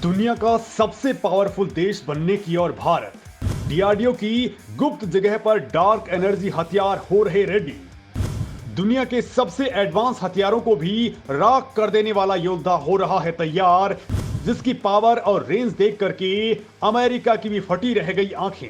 दुनिया का सबसे पावरफुल देश बनने की ओर भारत। डीआरडीओ की गुप्त जगह पर डार्क एनर्जी हथियार हो रहे रेडी। दुनिया के सबसे एडवांस हथियारों को भी राख कर देने वाला योद्धा हो रहा है तैयार, जिसकी पावर और रेंज देख करके अमेरिका की भी फटी रह गई आंखें।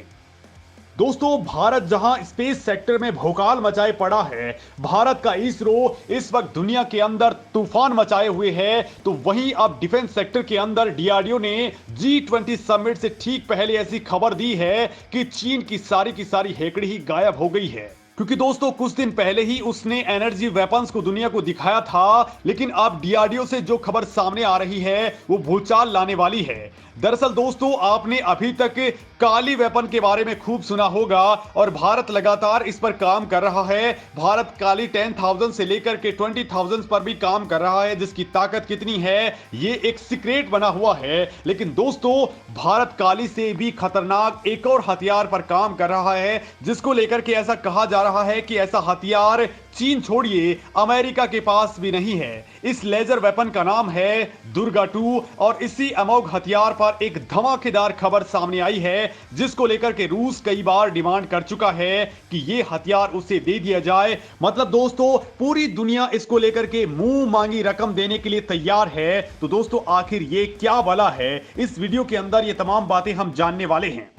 दोस्तों, भारत जहां स्पेस सेक्टर में भौकाल मचाए पड़ा है, भारत का इसरो इस वक्त दुनिया के अंदर तूफान मचाए हुए है, तो वहीं अब डिफेंस सेक्टर के अंदर डीआरडीओ ने G20 समिट से ठीक पहले ऐसी खबर दी है कि चीन की सारी हेकड़ी ही गायब हो गई है। क्योंकि दोस्तों, कुछ दिन पहले ही उसने एनर्जी वेपन्स को दुनिया को दिखाया था, लेकिन अब डीआरडीओ से जो खबर सामने आ रही है वो भूचाल लाने वाली है। दरअसल दोस्तों, आपने अभी तक काली वेपन के बारे में खूब सुना होगा और भारत लगातार इस पर काम कर रहा है। भारत काली 10,000 से लेकर के 20,000 पर भी काम कर रहा है, जिसकी ताकत कितनी है ये एक सीक्रेट बना हुआ है। लेकिन दोस्तों, भारत काली से भी खतरनाक एक और हथियार पर काम कर रहा है, जिसको लेकर के ऐसा कहा जा रहा है कि ऐसा हथियार चीन छोड़िए अमेरिका के पास भी नहीं है। इस लेजर वेपन का नाम है दुर्गा 2 और इसी अमोघ हथियार पर एक धमाकेदार खबर सामने आई है, जिसको लेकर के रूस कई बार डिमांड कर चुका है कि यह हथियार उसे दे दिया जाए। मतलब दोस्तों, पूरी दुनिया इसको लेकर के मुंह मांगी रकम देने के लिए तैयार है। तो दोस्तों, आखिर ये क्या वाला है, इस वीडियो के अंदर ये तमाम बातें हम जानने वाले हैं।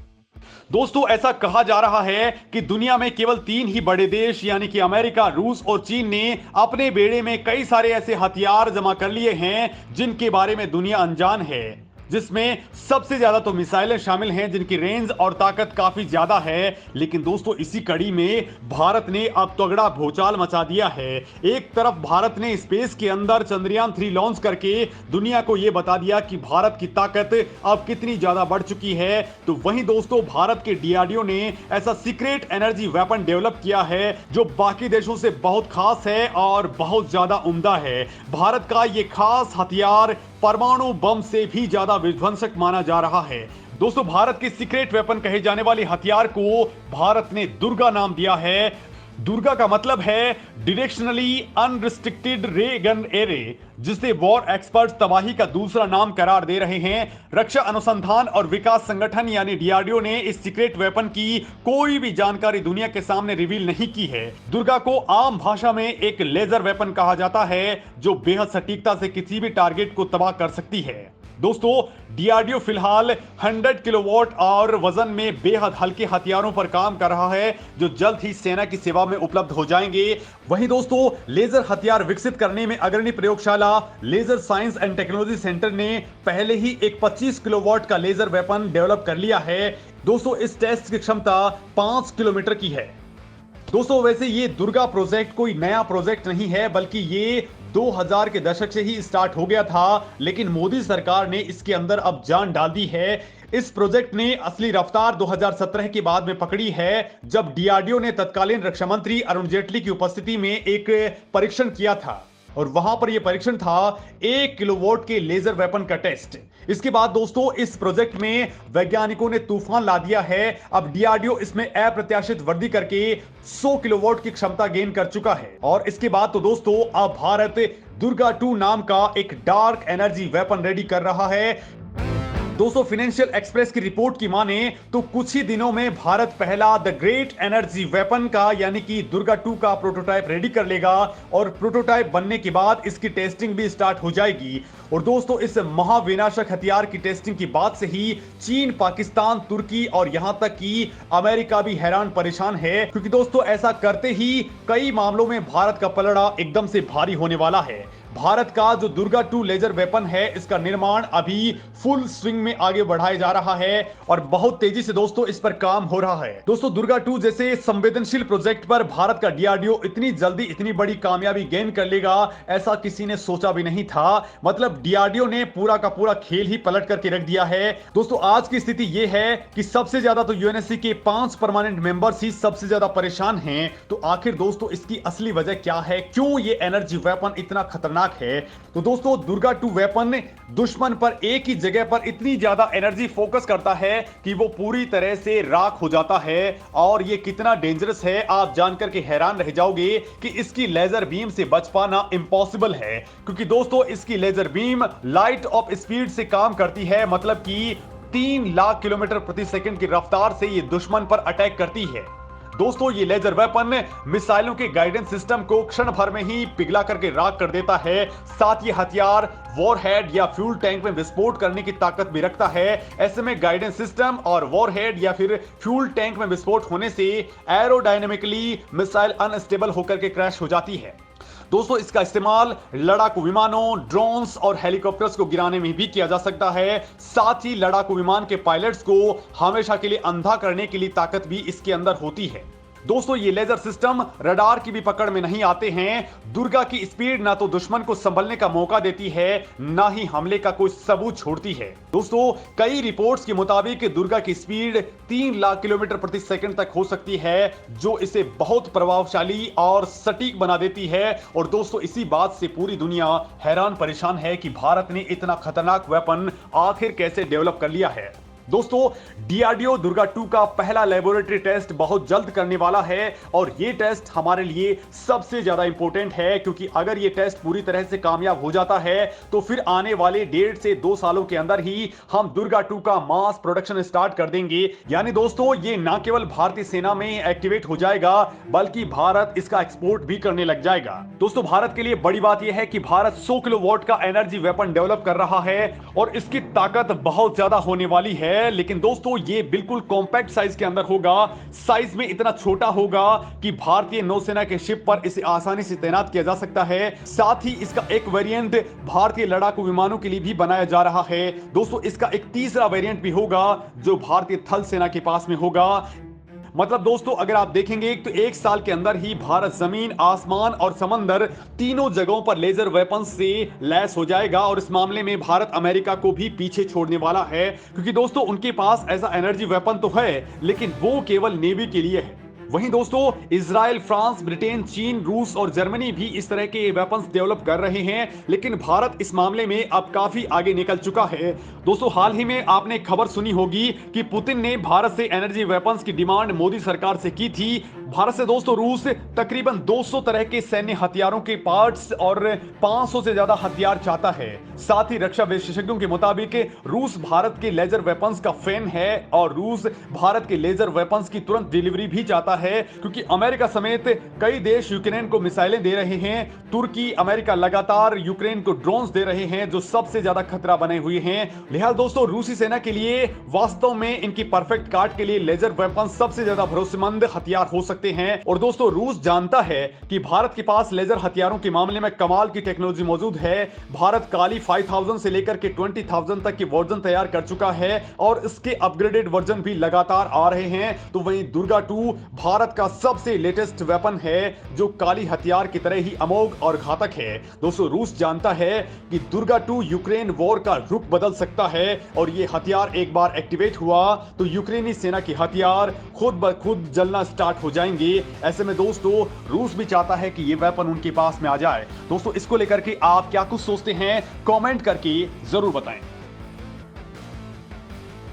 दोस्तों, ऐसा कहा जा रहा है कि दुनिया में केवल 3 ही बड़े देश यानी कि अमेरिका, रूस और चीन ने अपने बेड़े में कई सारे ऐसे हथियार जमा कर लिए हैं जिनके बारे में दुनिया अनजान है, जिसमें सबसे ज्यादा तो मिसाइलें शामिल हैं जिनकी रेंज और ताकत काफी ज्यादा है। लेकिन दोस्तों, इसी कड़ी में भारत ने अब तगड़ा भूचाल मचा दिया है। एक तरफ भारत ने स्पेस के अंदर चंद्रयान 3 लॉन्च करके दुनिया को यह बता दिया कि भारत की ताकत अब कितनी ज्यादा बढ़ चुकी है, तो वहीं दोस्तों, भारत के डीआरडीओ ने ऐसा सीक्रेट एनर्जी वेपन डेवलप किया है जो बाकी देशों से बहुत खास है और बहुत ज्यादा उम्दा है। भारत का यह खास हथियार परमाणु बम से भी ज्यादा विध्वंसक माना जा रहा है। दोस्तों, भारत के सीक्रेट वेपन कहे जाने वाले हथियार को भारत ने दुर्गा नाम दिया है। दुर्गा का मतलब है डायरेक्शनली अनरिस्ट्रिक्टेड रे गन एरे, जिसे वॉर एक्सपर्ट्स तबाही का दूसरा नाम करार दे रहे हैं। रक्षा अनुसंधान और विकास संगठन यानी डीआरडीओ ने इस सीक्रेट वेपन की कोई भी जानकारी दुनिया के सामने रिवील नहीं की है। दुर्गा को आम भाषा में एक लेजर वेपन कहा जाता है जो बेहद सटीकता से किसी भी टारगेट को तबाह कर सकती है। दोस्तों, डीआरडीओ फिलहाल 100 किलोवाट और वजन में बेहद हल्के हथियारों पर काम कर रहा है, जो जल्द ही सेना की सेवा में उपलब्ध हो जाएंगे। वहीं दोस्तों, लेजर हथियार विकसित करने में अग्रणी प्रयोगशाला laser science and technology centre ने पहले ही एक 25 किलोवाट का लेजर वेपन डेवलप कर लिया है। दोस्तों, इस टेस्ट की क्षमता 5 किलोमीटर की है। दोस्तों, वैसे ये दुर्गा प्रोजेक्ट कोई नया प्रोजेक्ट नहीं है, बल्कि ये 2000 के दशक से ही स्टार्ट हो गया था, लेकिन मोदी सरकार ने इसके अंदर अब जान डाल दी है। इस प्रोजेक्ट ने असली रफ्तार 2017 के बाद में पकड़ी है, जब डीआरडीओ ने तत्कालीन रक्षा मंत्री अरुण जेटली की उपस्थिति में एक परीक्षण किया था और वहां पर यह परीक्षण था 1 किलोवाट के लेजर वेपन का टेस्ट। इसके बाद दोस्तों, इस प्रोजेक्ट में वैज्ञानिकों ने तूफान ला दिया है। अब डीआरडीओ इसमें अप्रत्याशित वृद्धि करके 100 किलोवाट की क्षमता गेन कर चुका है। और इसके बाद तो दोस्तों, अब भारत दुर्गा 2 नाम का एक डार्क एनर्जी वेपन रेडी कर रहा है। दोस्तों, फाइनेंशियल एक्सप्रेस की रिपोर्ट की माने तो कुछ ही दिनों में भारत पहला द ग्रेट एनर्जी वेपन का यानी कि दुर्गा 2 का प्रोटोटाइप रेडी कर लेगा और प्रोटोटाइप बनने के बाद इसकी टेस्टिंग भी स्टार्ट हो जाएगी। और दोस्तों, इस महाविनाशक हथियार की टेस्टिंग की बाद से ही चीन, पाकिस्तान, तुर्की और यहां तक कि अमेरिका भी हैरान परेशान है, क्योंकि दोस्तों, ऐसा करते ही कई मामलों में भारत का पलड़ा एकदम से भारी होने वाला है। भारत का जो दुर्गा 2 लेजर वेपन है, इसका निर्माण अभी फुल स्विंग में आगे बढ़ाया जा रहा है और बहुत तेजी से दोस्तों इस पर काम हो रहा है। दोस्तों, दुर्गा 2 जैसे संवेदनशील प्रोजेक्ट पर भारत का डीआरडीओ इतनी जल्दी इतनी बड़ी कामयाबी गेन कर लेगा, ऐसा किसी ने सोचा भी नहीं था। मतलब डीआरडीओ ने पूरा का पूरा खेल ही पलट करके रख दिया है। दोस्तों, आज की स्थिति यह है कि सबसे ज्यादा तो यूएनएससी के 5 परमानेंट मेंबर्स ही सबसे ज्यादा परेशान हैं। तो आखिर दोस्तों, इसकी असली वजह क्या है? क्यों ये एनर्जी वेपन इतना खतरनाक खतरनाक है। तो दोस्तों दुर्गा 2 वेपन दुश्मन पर एक ही जगह पर इतनी ज्यादा एनर्जी फोकस करता है कि वो पूरी तरह से राख हो जाता है। और ये कितना डेंजरस है आप जानकर के हैरान रह जाओगे कि इसकी लेजर बीम से बच पाना इम्पॉसिबल है, क्योंकि दोस्तों इसकी laser beam light of speed से काम करती है, मतलब कि 3 लाख किलोमीटर प्रति सेकंड की रफ्तार से ये दुश्मन पर अटैक करती है। दोस्तों ये लेजर वेपन मिसाइलों के गाइडेंस सिस्टम को क्षण भर में ही पिघला करके राख कर देता है। साथ ये हथियार वॉरहेड या फ्यूल टैंक में विस्फोट करने की ताकत भी रखता है। ऐसे में गाइडेंस सिस्टम और वॉरहेड या फिर फ्यूल टैंक में विस्फोट होने से एरोडायनेमिकली मिसाइल अनस्टेबल होकर के क्रैश हो जाती है। दोस्तों इसका इस्तेमाल लड़ाकू विमानों, ड्रोन्स और हेलीकॉप्टर्स को गिराने में भी किया जा सकता है। साथ ही लड़ाकू विमान के पायलट्स को हमेशा के लिए अंधा करने के लिए ताकत भी इसके अंदर होती है। दोस्तों ये लेजर सिस्टम रडार की भी पकड़ में नहीं आते हैं। दुर्गा की स्पीड ना तो दुश्मन को संभलने का मौका देती है, ना ही हमले का कोई सबूत छोड़ती है। दोस्तों कई रिपोर्ट्स के मुताबिक दुर्गा की स्पीड 3 लाख किलोमीटर प्रति सेकंड तक हो सकती है, जो इसे बहुत प्रभावशाली और सटीक बना देती है। और दोस्तों इसी बात से पूरी दुनिया हैरान परेशान है कि भारत ने इतना खतरनाक वेपन आखिर कैसे डेवलप कर लिया है। दोस्तों डीआरडीओ दुर्गा 2 का पहला लेबोरेटरी टेस्ट बहुत जल्द करने वाला है और यह टेस्ट हमारे लिए सबसे ज्यादा इंपॉर्टेंट है, क्योंकि अगर यह टेस्ट पूरी तरह से कामयाब हो जाता है तो फिर आने वाले 1.5 से 2 सालों के अंदर ही हम दुर्गा 2 का मास प्रोडक्शन स्टार्ट कर देंगे। यानी दोस्तों ये ना केवल भारतीय सेना में एक्टिवेट हो जाएगा बल्कि भारत इसका एक्सपोर्ट भी करने लग जाएगा। दोस्तों भारत के लिए बड़ी बात यह है कि भारत 100 किलोवाट का एनर्जी वेपन डेवलप कर रहा है और इसकी ताकत बहुत ज्यादा होने वाली है। लेकिन दोस्तों ये बिल्कुल कॉम्पैक्ट साइज के अंदर होगा, साइज में इतना छोटा होगा कि भारतीय नौसेना के शिप पर इसे आसानी से तैनात किया जा सकता है। साथ ही इसका एक वेरिएंट भारतीय लड़ाकू विमानों के लिए भी बनाया जा रहा है। दोस्तों इसका एक तीसरा वेरिएंट भी होगा जो भारतीय थल सेना के पास में होगा। मतलब दोस्तों अगर आप देखेंगे तो 1 साल के अंदर ही भारत जमीन, आसमान और समंदर तीनों जगहों पर लेजर वेपन से लैस हो जाएगा। और इस मामले में भारत अमेरिका को भी पीछे छोड़ने वाला है, क्योंकि दोस्तों उनके पास ऐसा एनर्जी वेपन तो है लेकिन वो केवल नेवी के लिए है। वहीं दोस्तों इजराइल, फ्रांस, ब्रिटेन, चीन, रूस और जर्मनी भी इस तरह के वेपन्स डेवलप कर रहे हैं, लेकिन भारत इस मामले में अब काफी आगे निकल चुका है। दोस्तों हाल ही में आपने खबर सुनी होगी कि पुतिन ने भारत से एनर्जी वेपन्स की डिमांड मोदी सरकार से की थी। भारत से दोस्तों रूस तकरीबन 200 तरह के सैन्य हथियारों के पार्ट्स और 500 से ज्यादा हथियार चाहता है। साथ ही रक्षा विशेषज्ञों के मुताबिक रूस भारत के लेजर वेपन्स का फैन है और रूस भारत के लेजर वेपन्स की तुरंत डिलीवरी भी चाहता है, क्योंकि अमेरिका समेत कई देश यूक्रेन को मिसाइलें दे रहे हैं। तुर्की, अमेरिका लगातार यूक्रेन को ड्रोन्स दे रहे हैं जो सबसे ज्यादा खतरा बने हुए हैं। लिहाजा दोस्तों रूसी सेना के लिए वास्तव में इनकी परफेक्ट काट के लिए लेजर वेपन सबसे ज्यादा भरोसेमंद हथियार हो सकते हैं। और दोस्तों रूस जानता है कि भारत के पास लेजर हथियारों के मामले में कमाल की टेक्नोलॉजी मौजूद है। भारत काली 5000 से लेकर के 20000 तक के वर्जन तैयार कर चुका है और इसके अपग्रेडेड वर्जन भी लगातार आ रहे हैं। तो वहीं दुर्गा 2 भारत का सबसे लेटेस्ट वेपन है जो काली हथियार की तरह ही अमोघ और घातक है। दोस्तों रूस जानता है कि दुर्गा 2 यूक्रेन वॉर का रुख बदल सकता है और ये हथियार एक बार एक्टिवेट हुआ तो यूक्रेनी सेना के हथियार खुद ब खुद जलना स्टार्ट हो जाएंगे। ऐसे में दोस्तों रूस भी चाहता है कि ये वेपन उनके पास में आ जाए। दोस्तों इसको लेकर के आप क्या कुछ सोचते हैं कमेंट करके जरूर बताएं।